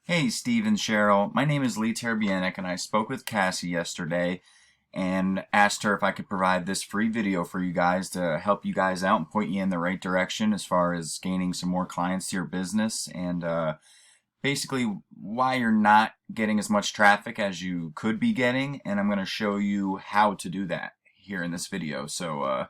Hey, Steve and Cheryl. My name is Lee Terbianic, and I spoke with Cassie yesterday and asked her if I could provide this free video for you guys to help you guys out and point you in the right direction as far as gaining some more clients to your business and basically why you're not getting as much traffic as you could be getting. And I'm going to show you how to do that here in this video. So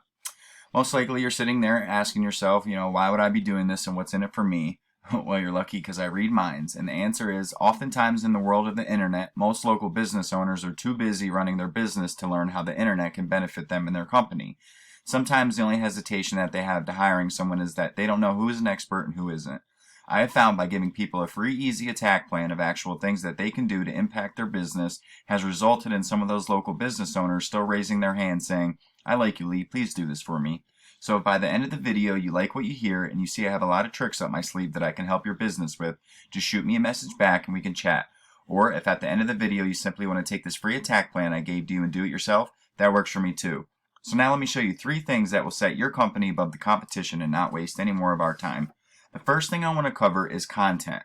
most likely you're sitting there asking yourself, why would I be doing this and what's in it for me? Well, you're lucky because I read minds. And the answer is, oftentimes in the world of the internet, most local business owners are too busy running their business to learn how the internet can benefit them and their company. Sometimes the only hesitation that they have to hiring someone is that they don't know who is an expert and who isn't. I have found by giving people a free, easy attack plan of actual things that they can do to impact their business has resulted in some of those local business owners still raising their hand saying, I like you, Lee, please do this for me. So if by the end of the video you like what you hear and you see I have a lot of tricks up my sleeve that I can help your business with, just shoot me a message back and we can chat. Or if at the end of the video you simply want to take this free attack plan I gave to you and do it yourself, that works for me too. So now let me show you 3 things that will set your company above the competition and not waste any more of our time. The first thing I want to cover is content.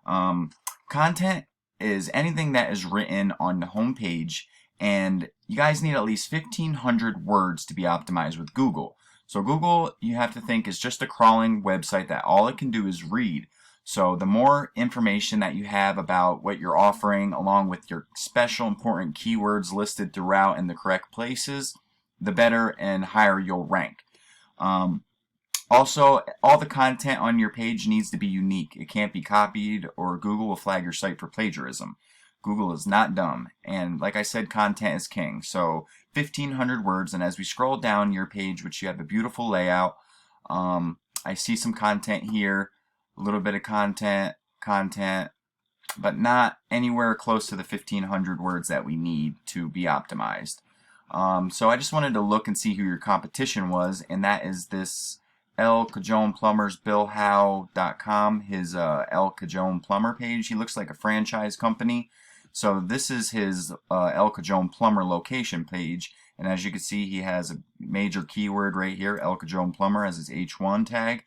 Content is anything that is written on the home page, and you guys need at least 1,500 words to be optimized with Google. So Google, you have to think, is just a crawling website that all it can do is read. So the more information that you have about what you're offering, along with your special important keywords listed throughout in the correct places, the better and higher you'll rank. Also, all the content on your page needs to be unique. It can't be copied or Google will flag your site for plagiarism. Google is not dumb, and like I said, content is king. So 1,500 words, and as we scroll down your page, which you have a beautiful layout, I see some content here, a little bit of content, but not anywhere close to the 1,500 words that we need to be optimized. So I just wanted to look and see who your competition was, and that is this El Cajon Plumbers, BillHowe.com, his El Cajon Plumber page. He looks like a franchise company. So this is his El Cajon Plumber location page, and as you can see, he has a major keyword right here, El Cajon Plumber, as his H1 tag,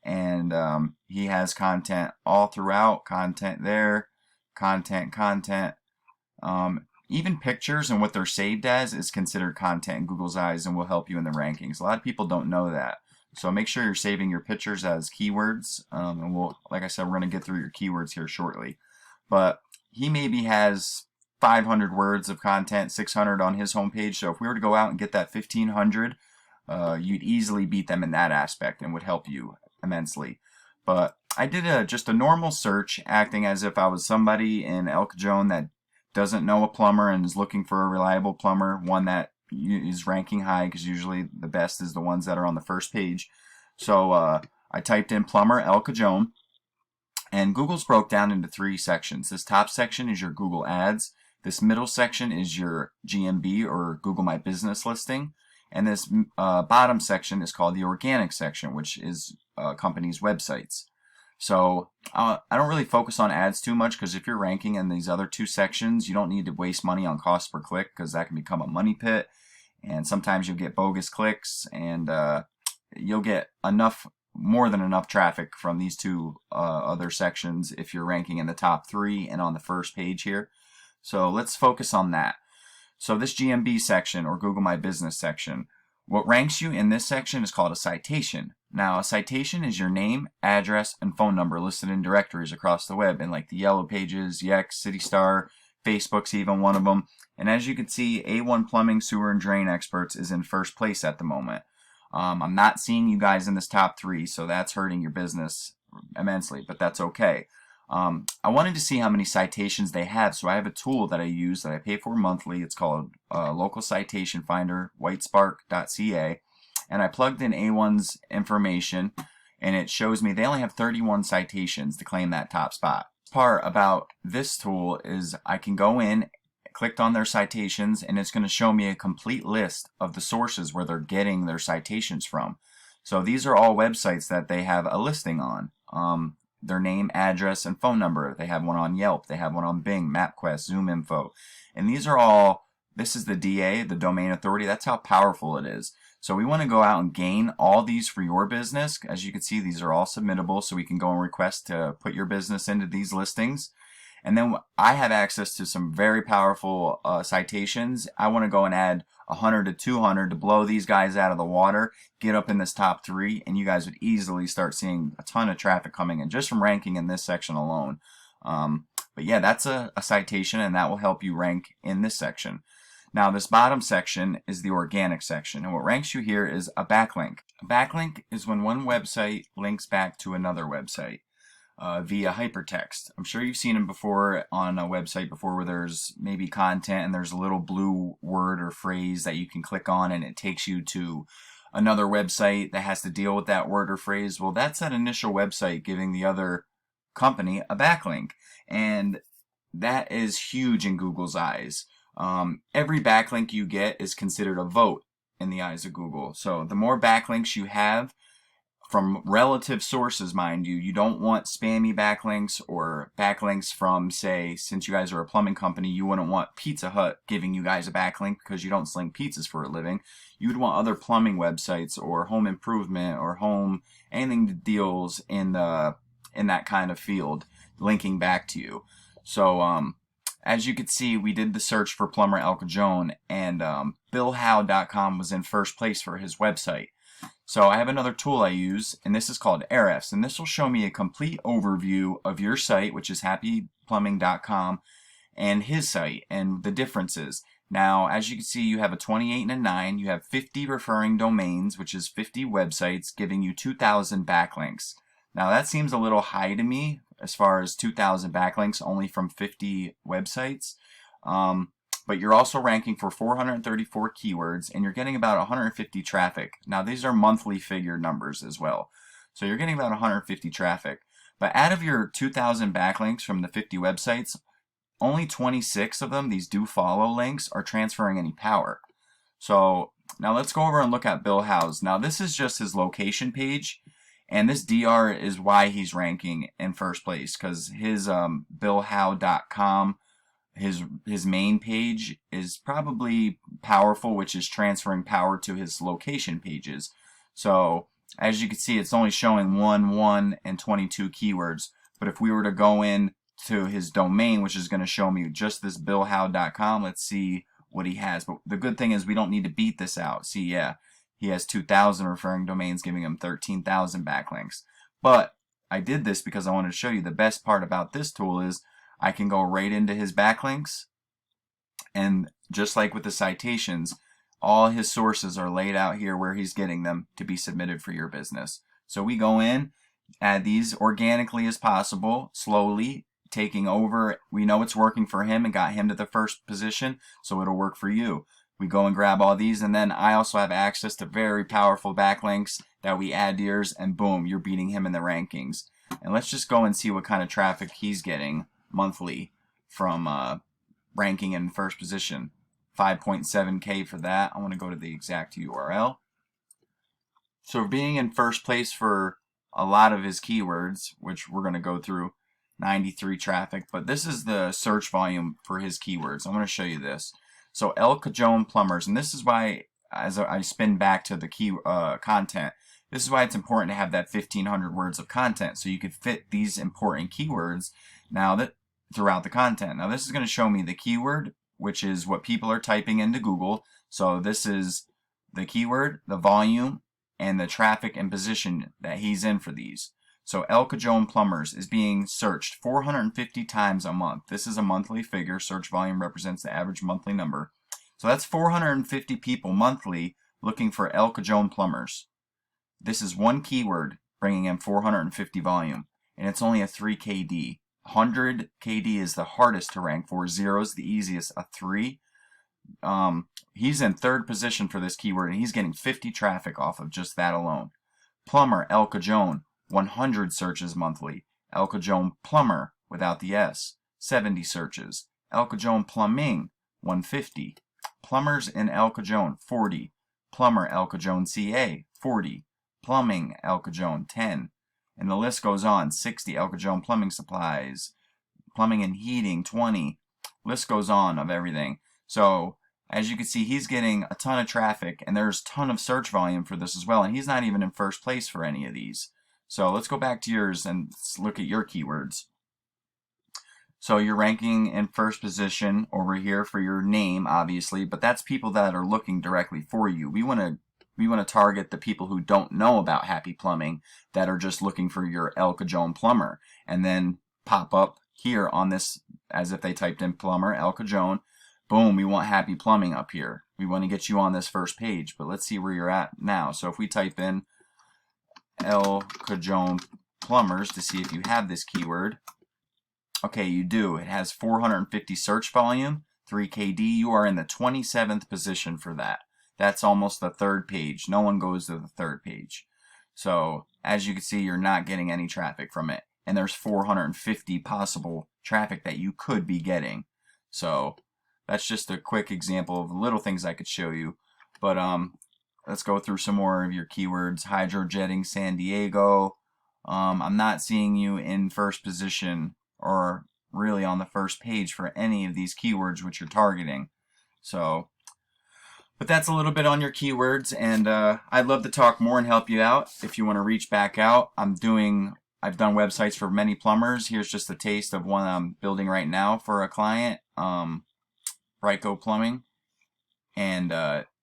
and he has content all throughout, content there, content, even pictures and what they're saved as is considered content in Google's eyes and will help you in the rankings. A lot of people don't know that. So make sure you're saving your pictures as keywords, and like I said, we're going to get through your keywords here shortly. But he maybe has 500 words of content, 600 on his homepage. So if we were to go out and get that 1,500, you'd easily beat them in that aspect and would help you immensely. But I did just a normal search, acting as if I was somebody in El Cajon that doesn't know a plumber and is looking for a reliable plumber, one that is ranking high, because usually the best is the ones that are on the first page. So I typed in plumber El Cajon, and Google's broke down into 3 sections. This top section is your Google Ads. This middle section is your GMB, or Google My Business listing. And this bottom section is called the organic section, which is companies' websites. So I don't really focus on ads too much, because if you're ranking in these other 2 sections, you don't need to waste money on cost per click, because that can become a money pit. And sometimes you'll get bogus clicks, and you'll get more than enough traffic from these 2 other sections if you're ranking in the top 3 and on the first page here. So let's focus on that. So this GMB section, or Google My Business section, what ranks you in this section is called a citation. Now, a citation is your name, address, and phone number listed in directories across the web, in like the Yellow Pages, Yext, CityStar, Facebook's even one of them. And as you can see, A1 Plumbing, Sewer, and Drain Experts is in first place at the moment. I'm not seeing you guys in this top 3, so that's hurting your business immensely, but that's okay. I wanted to see how many citations they have, so I have a tool that I use that I pay for monthly. It's called Local Citation Finder, whitespark.ca, and I plugged in A1's information, and it shows me they only have 31 citations to claim that top spot. The part about this tool is I can go in, clicked on their citations, and it's going to show me a complete list of the sources where they're getting their citations from. So these are all websites that they have a listing on. Their name, address, and phone number. They have one on Yelp. They have one on Bing, MapQuest, ZoomInfo. And these are all, this is the DA, the domain authority. That's how powerful it is. So we want to go out and gain all these for your business. As you can see, these are all submittable, so we can go and request to put your business into these listings. And then I have access to some very powerful citations. I want to go and add 100 to 200 to blow these guys out of the water, get up in this top 3, and you guys would easily start seeing a ton of traffic coming in just from ranking in this section alone. But yeah, that's a citation, and that will help you rank in this section. Now, this bottom section is the organic section, and what ranks you here is a backlink. A backlink is when one website links back to another website via hypertext. I'm sure you've seen them before on a website before where there's maybe content and there's a little blue word or phrase that you can click on and it takes you to another website that has to deal with that word or phrase. Well, that's that initial website giving the other company a backlink, and that is huge in Google's eyes. Every backlink you get is considered a vote in the eyes of Google. So the more backlinks you have from relative sources, mind you, you don't want spammy backlinks or backlinks from, say, since you guys are a plumbing company, you wouldn't want Pizza Hut giving you guys a backlink because you don't sling pizzas for a living. You would want other plumbing websites or home improvement or home, anything that deals in that kind of field linking back to you. So as you can see, we did the search for plumber El Cajon, and BillHowe.com was in first place for his website. So I have another tool I use, and this is called Ahrefs, and this will show me a complete overview of your site, which is happyplumbing.com, and his site, and the differences. Now, as you can see, you have a 28 and a 9. You have 50 referring domains, which is 50 websites, giving you 2,000 backlinks. Now, that seems a little high to me, as far as 2,000 backlinks only from 50 websites. But you're also ranking for 434 keywords, and you're getting about 150 traffic. Now, these are monthly figure numbers as well. So you're getting about 150 traffic. But out of your 2,000 backlinks from the 50 websites, only 26 of them, these do follow links, are transferring any power. So now let's go over and look at Bill Howe's. Now, this is just his location page. And this DR is why he's ranking in first place, because his BillHowe.com, his main page is probably powerful, which is transferring power to his location pages. So as you can see, it's only showing 1, 1, and 22 keywords. But if we were to go in to his domain, which is going to show me just this BillHowe.com, let's see what he has. But the good thing is we don't need to beat this out. See, yeah. He has 2,000 referring domains, giving him 13,000 backlinks. But I did this because I wanted to show you the best part about this tool is I can go right into his backlinks, and just like with the citations, all his sources are laid out here where he's getting them to be submitted for your business. So we go in, add these organically as possible, slowly taking over. We know it's working for him and got him to the first position, so it'll work for you. We go and grab all these, and then I also have access to very powerful backlinks that we add to yours, and boom, you're beating him in the rankings. And let's just go and see what kind of traffic he's getting monthly from ranking in first position. 5.7K for that. I want to go to the exact URL. So being in first place for a lot of his keywords, which we're going to go through, 93 traffic, but this is the search volume for his keywords. I'm going to show you this. So El Cajon plumbers, and this is why, as I spin back to the key content, this is why it's important to have that 1,500 words of content, so you could fit these important keywords now that throughout the content. Now this is going to show me the keyword, which is what people are typing into Google. So this is the keyword, the volume, and the traffic and position that he's in for these. So El Cajon plumbers is being searched 450 times a month. This is a monthly figure. Search volume represents the average monthly number. So that's 450 people monthly looking for El Cajon plumbers. This is one keyword bringing in 450 volume, and it's only a 3 KD. 100 KD is the hardest to rank for. 0 is the easiest. A 3. He's in third position for this keyword, and he's getting 50 traffic off of just that alone. Plumber El Cajon, 100 searches monthly. El Cajon plumber without the S, 70 searches. El Cajon plumbing, 150. Plumbers in El Cajon, 40. Plumber El Cajon CA, 40. Plumbing El Cajon, 10. And the list goes on. 60 El Cajon plumbing supplies. Plumbing and heating, 20. List goes on of everything. So as you can see, he's getting a ton of traffic, and there's a ton of search volume for this as well, and he's not even in first place for any of these. So let's go back to yours and look at your keywords. So you're ranking in first position over here for your name, obviously, but that's people that are looking directly for you. We want to target the people who don't know about Happy Plumbing, that are just looking for your El Cajon plumber, and then pop up here on this as if they typed in plumber, El Cajon. Boom, we want Happy Plumbing up here. We want to get you on this first page, but let's see where you're at now. So if we type in El Cajon plumbers to see if you have this keyword. Okay, you do. It has 450 search volume, 3KD. You are in the 27th position for that. That's almost the third page. No one goes to the third page. So as you can see, you're not getting any traffic from it. And there's 450 possible traffic that you could be getting. So that's just a quick example of little things I could show you. But let's go through some more of your keywords. Hydrojetting San Diego. I'm not seeing you in first position or really on the first page for any of these keywords which you're targeting. So, but that's a little bit on your keywords, and I'd love to talk more and help you out if you want to reach back out. I've done websites for many plumbers. Here's just a taste of one I'm building right now for a client, Ryco Plumbing, and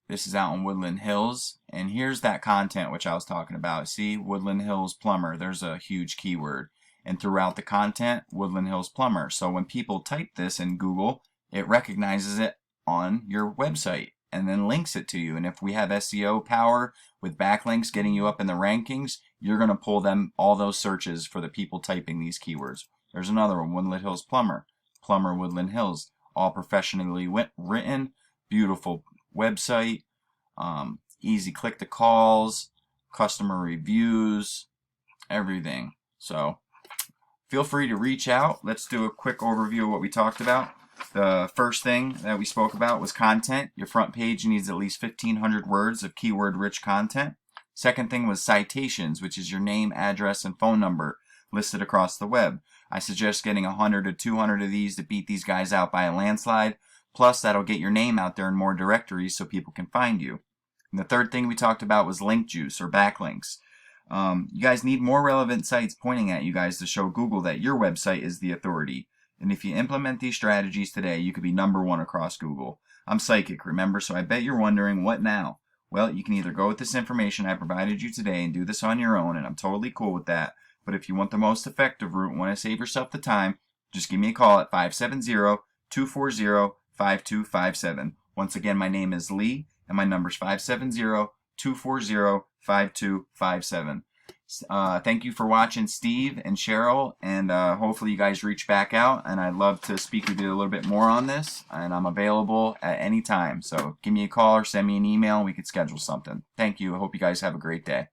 this is out in Woodland Hills, and here's that content which I was talking about. See, Woodland Hills plumber, there's a huge keyword, and throughout the content, Woodland Hills plumber. So when people type this in Google, it recognizes it on your website and then links it to you. And if we have SEO power with backlinks getting you up in the rankings, you're going to pull them, all those searches for the people typing these keywords. There's another one, Woodland Hills plumber, plumber Woodland Hills, all professionally written, beautiful website, easy click to calls, customer reviews, everything. So feel free to reach out. Let's do a quick overview of what we talked about. The first thing that we spoke about was content. Your front page needs at least 1,500 words of keyword-rich content. Second thing was citations, which is your name, address, and phone number listed across the web. I suggest getting 100 to 200 of these to beat these guys out by a landslide. Plus, that'll get your name out there in more directories so people can find you. And the third thing we talked about was link juice or backlinks. You guys need more relevant sites pointing at you guys to show Google that your website is the authority. And if you implement these strategies today, you could be #1 across Google. I'm psychic, remember, so I bet you're wondering, what now? Well, you can either go with this information I provided you today and do this on your own, and I'm totally cool with that. But if you want the most effective route and want to save yourself the time, just give me a call at 570-240-5257. Once again, my name is Lee, and my number is 570-240-5257. Thank you for watching, Steve and Cheryl, and hopefully you guys reach back out, and I'd love to speak with you a little bit more on this, and I'm available at any time. So give me a call or send me an email and we could schedule something. Thank you. I hope you guys have a great day.